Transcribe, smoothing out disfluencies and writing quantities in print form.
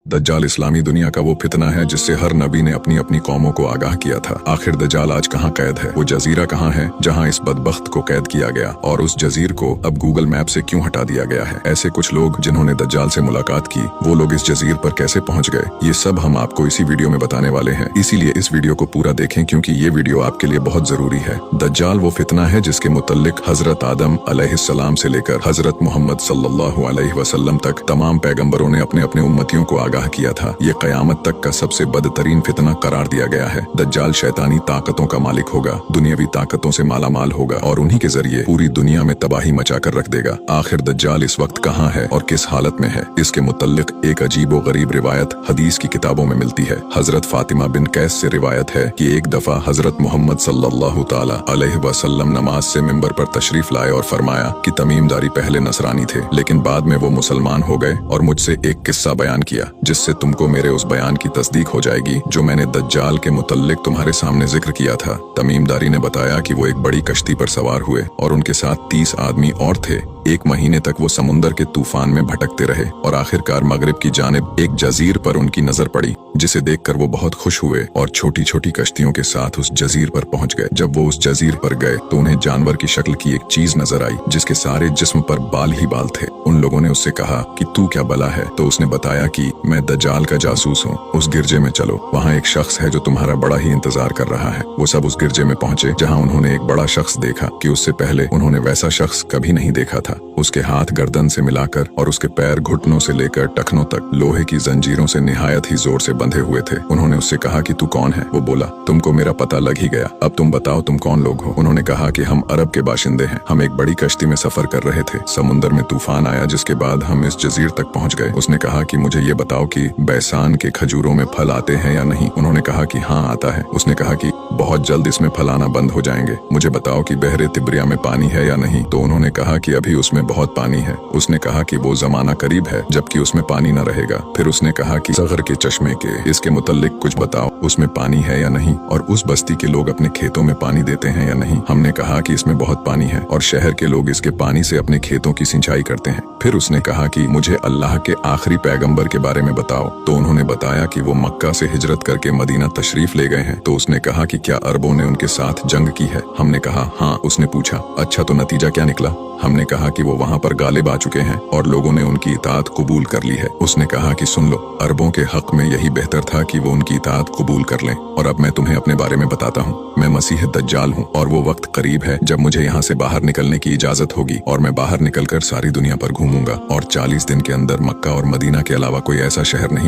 दज्जाल इस्लामी दुनिया का वो फितना है जिससे हर नबी ने अपनी अपनी कौमों को आगाह किया था। आखिर दज्जाल आज कहाँ कैद है? वो जजीरा कहाँ है जहाँ इस बदबख्त को कैद किया गया, और उस जजीर को अब गूगल मैप से क्यों हटा दिया गया है? ऐसे कुछ लोग जिन्होंने दज्जाल से मुलाकात की, वो लोग इस जजीर पर कैसे पहुंच गए, ये सब हम आपको इसी वीडियो में बताने वाले हैं। इसीलिए इस वीडियो को पूरा देखें क्योंकि ये वीडियो आपके लिए बहुत जरूरी है। दज्जाल वो फितना है जिसके मुतल्लिक हजरत आदम अलैहिस्सलाम से लेकर हजरत मोहम्मद सल्लल्लाहु अलैहि वसल्लम तक तमाम पैगंबरों ने अपने अपने उम्मतियों को आगाह किया था। ये कयामत तक का सबसे बदतरीन फितना करार दिया गया है। दज्जाल शैतानी ताकतों का मालिक होगा, दुनियावी ताकतों से मालामाल होगा और उन्हीं के जरिए पूरी दुनिया में तबाही मचाकर रख देगा। आखिर दज्जाल इस वक्त कहाँ है और किस हालत में है? इसके मुतल्लिक एक अजीब व गरीब रिवायत हदीस की किताबों में मिलती है। हजरत फातिमा बिन कैस से रिवायत है कि एक दफा हजरत मोहम्मद सल्लल्लाहु ताला अलैहि वसल्लम नमाज से मिंबर पर तशरीफ लाए और फरमाया कि तमीमदारी पहले नसरानी थे लेकिन बाद में वो मुसलमान हो गए और मुझसे एक किस्सा बयान किया जिससे तुमको मेरे उस बयान की तस्दीक हो जाएगी जो मैंने दज्जाल के मुतल्लिक तुम्हारे सामने जिक्र किया था। तमीमदारी ने बताया कि वो एक बड़ी कश्ती पर सवार हुए और उनके साथ 30 आदमी और थे। एक महीने तक वो समुंदर के तूफान में भटकते रहे और आखिरकार मगरिब की जानिब एक जजीर पर उनकी नजर पड़ी, जिसे देखकर वो बहुत खुश हुए और छोटी छोटी कश्तियों के साथ उस जजीर पर पहुंच गए। जब वो उस जजीर पर गए तो उन्हें जानवर की शक्ल की एक चीज नजर आई जिसके सारे जिस्म पर बाल ही बाल थे। उन लोगों ने उससे कहा कि तू क्या बला है? तो उसने बताया कि मैं दज्जाल का जासूस हूँ, उस गिरजे में चलो, वहाँ एक शख्स है जो तुम्हारा बड़ा ही इंतजार कर रहा है। वो सब उस गिरजे में पहुंचे जहाँ उन्होंने एक बड़ा शख्स देखा कि उससे पहले उन्होंने वैसा शख्स कभी नहीं देखा था। उसके हाथ गर्दन से मिलाकर और उसके पैर घुटनों से लेकर टखनों तक लोहे की जंजीरों से निहायत ही जोर से बंधे हुए थे। उन्होंने उससे कहा कि तू कौन है? वो बोला, तुमको मेरा पता लग ही गया, अब तुम बताओ तुम कौन लोग हो? उन्होंने कहा कि हम अरब के बाशिंदे हैं, हम एक बड़ी कश्ती में सफर कर रहे थे, समुंदर में तूफान आया जिसके बाद हम इस जजीर तक पहुंच गए। उसने कहा कि मुझे ये बताओ कि बैसान के खजूरों में फल आते हैं या नहीं? उन्होंने कहा कि हाँ आता है। उसने कहा कि बहुत जल्द इसमें फल आना बंद हो जाएंगे, मुझे बताओ कि बहरे तिब्रिया में पानी है या नहीं? तो उन्होंने कहा कि अभी उसमें बहुत पानी है। उसने कहा कि वो जमाना करीब है जबकि उसमें पानी न रहेगा। फिर उसने कहा कि सगर के चश्मे के इसके मुतल्लिक कुछ बताओ, उसमें पानी है या नहीं, और उस बस्ती के लोग अपने खेतों में पानी देते हैं या नहीं? हमने कहा कि इसमें बहुत पानी है और शहर के लोग इसके पानी से अपने खेतों की सिंचाई करते हैं। फिर उसने कहा कि मुझे अल्लाह के आखिरी पैगंबर के बारे में बताओ। तो उन्होंने बताया कि वो मक्का से हिजरत करके मदीना तशरीफ ले गए हैं। तो उसने कहा कि क्या अरबों ने उनके साथ जंग की है? हमने कहा हाँ। उसने पूछा, अच्छा तो नतीजा क्या निकला? हमने कहा कि वो वहाँ पर गालिब आ चुके हैं और लोगों ने उनकी इताअत कबूल कर ली है। उसने कहा कि सुन लो, अरबों के हक में यही बेहतर था कि वो उनकी इताअत कबूल कर लें। और अब मैं तुम्हें अपने बारे में बताता हूँ। मैं मसीह दज्जाल हूँ और वो वक्त करीब है जब मुझे यहाँ से बाहर निकलने की इजाजत होगी और मैं बाहर निकलकर सारी दुनिया पर घूमूंगा और 40 दिन के अंदर मक्का और मदीना के अलावा कोई ऐसा शहर नहीं